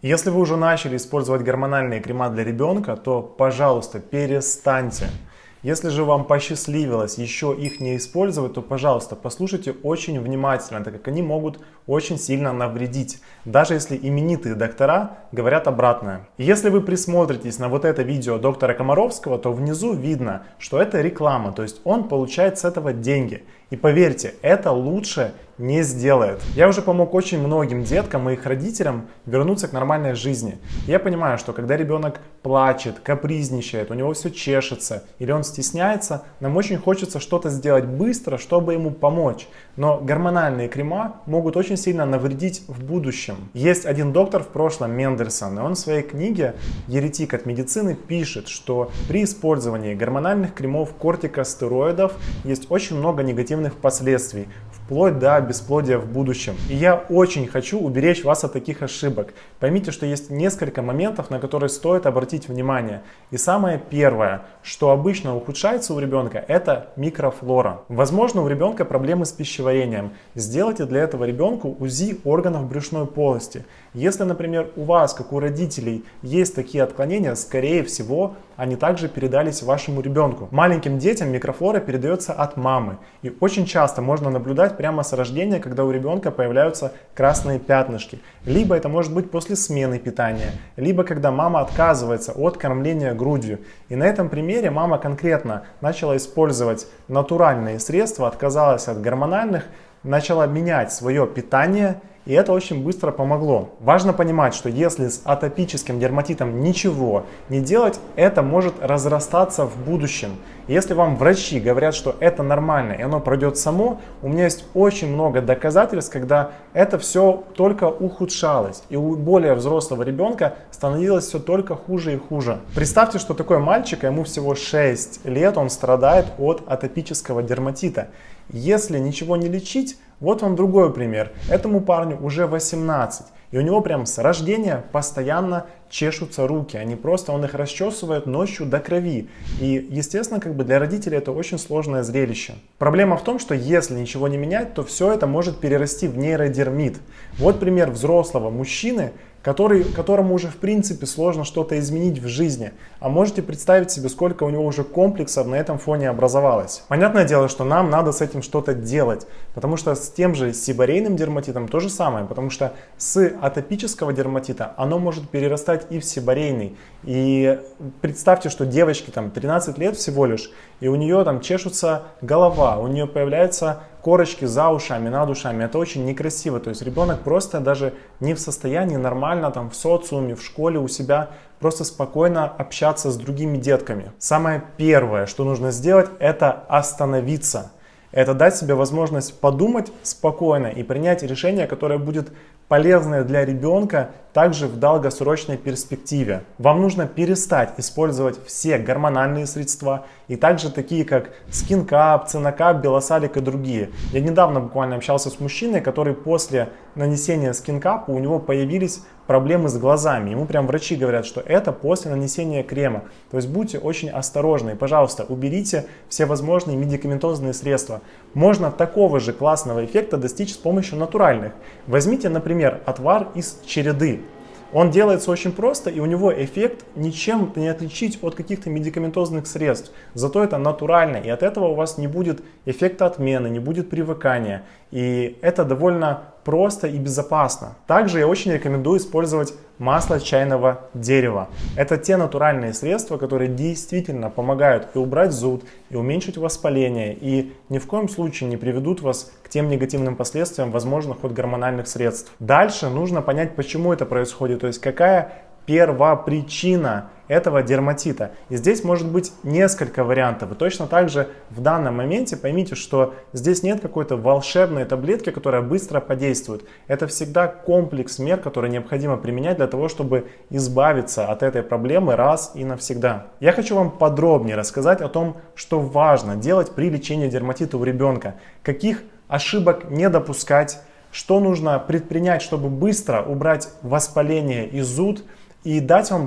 Если вы уже начали использовать гормональные крема для ребенка, то, пожалуйста, перестаньте. Если же вам посчастливилось еще их не использовать, то, пожалуйста, послушайте очень внимательно, так как они могут очень сильно навредить, даже если именитые доктора говорят обратное. И если вы присмотритесь на вот это видео доктора Комаровского, то внизу видно, что это реклама, то есть он получает с этого деньги. И поверьте, это лучше не сделает. Я уже помог очень многим деткам и их родителям вернуться к нормальной жизни. Я понимаю, что когда ребенок плачет, капризничает, у него все чешется или он стесняется, нам очень хочется что-то сделать быстро, чтобы ему помочь. Но гормональные крема могут очень сильно навредить в будущем. Есть один доктор в прошлом, Мендельсон, и он в своей книге «Еретик от медицины» пишет, что при использовании гормональных кремов кортикостероидов есть очень много негативных последствий, вплоть до бесплодия в будущем. И я очень хочу уберечь вас от таких ошибок. Поймите, что есть несколько моментов, на которые стоит обратить внимание. И самое первое, что обычно ухудшается у ребенка, это микрофлора. Возможно, у ребенка проблемы с пищеварением. Сделайте для этого ребенку УЗИ органов брюшной полости. Если, например, у вас, как у родителей, есть такие отклонения, скорее всего, они также передались вашему ребенку. Маленьким детям микрофлора передается от мамы. И очень часто можно наблюдать прямо с рождения, когда у ребенка появляются красные пятнышки. Либо это может быть после смены питания, либо когда мама отказывается от кормления грудью. И на этом примере мама конкретно начала использовать натуральные средства, отказалась от гормональных, начала менять свое питание. И это очень быстро помогло. Важно понимать, что если с атопическим дерматитом ничего не делать, это может разрастаться в будущем. Если вам врачи говорят, что это нормально и оно пройдет само, у меня есть очень много доказательств, когда это все только ухудшалось. И у более взрослого ребенка становилось все только хуже и хуже. Представьте, что такой мальчик, ему всего 6 лет, он страдает от атопического дерматита. Если ничего не лечить, вот вам другой пример. Этому парню уже 18, и у него прям с рождения постоянно чешутся руки. Он их расчесывает ночью до крови. И, естественно, для родителей это очень сложное зрелище. Проблема в том, что если ничего не менять, то все это может перерасти в нейродермит. Вот пример взрослого мужчины, которому уже в принципе сложно что-то изменить в жизни. А можете представить себе, сколько у него уже комплексов на этом фоне образовалось. Понятное дело, что нам надо с этим что-то делать, потому что с тем же сибарейным дерматитом то же самое, потому что с атопического дерматита оно может перерастать и в сибарейный. И представьте, что девочке 13 лет всего лишь, и у нее чешется голова, у нее появляются корочки за ушами, над ушами. Это очень некрасиво. То есть ребенок просто даже не в состоянии нормально в социуме, в школе у себя просто спокойно общаться с другими детками. Самое первое, что нужно сделать, это остановиться. Это дать себе возможность подумать спокойно и принять решение, которое будет полезное для ребенка также в долгосрочной перспективе. Вам нужно перестать использовать все гормональные средства и также такие как скинкап, цинокап, белосалик и другие. Я недавно буквально общался с мужчиной, который после нанесения скинкапа у него появились проблемы с глазами. Ему прям врачи говорят, что это после нанесения крема. То есть будьте очень осторожны и, пожалуйста, уберите все возможные медикаментозные средства. Можно такого же классного эффекта достичь с помощью натуральных. Возьмите, например, отвар из череды. Он делается очень просто, и у него эффект ничем не отличить от каких-то медикаментозных средств. Зато это натурально, и от этого у вас не будет эффекта отмены, не будет привыкания. И это довольно просто и безопасно. Также я очень рекомендую использовать масло чайного дерева. Это те натуральные средства, которые действительно помогают и убрать зуд, и уменьшить воспаление, и ни в коем случае не приведут вас к тем негативным последствиям возможных от гормональных средств. Дальше нужно понять, почему это происходит, то есть какая первопричина этого дерматита. И здесь может быть несколько вариантов. И точно так же в данном моменте поймите, что здесь нет какой-то волшебной таблетки, которая быстро подействует. Это всегда комплекс мер, которые необходимо применять для того, чтобы избавиться от этой проблемы раз и навсегда. Я хочу вам подробнее рассказать о том, что важно делать при лечении дерматита у ребенка, каких ошибок не допускать, что нужно предпринять, чтобы быстро убрать воспаление и зуд, и дать вам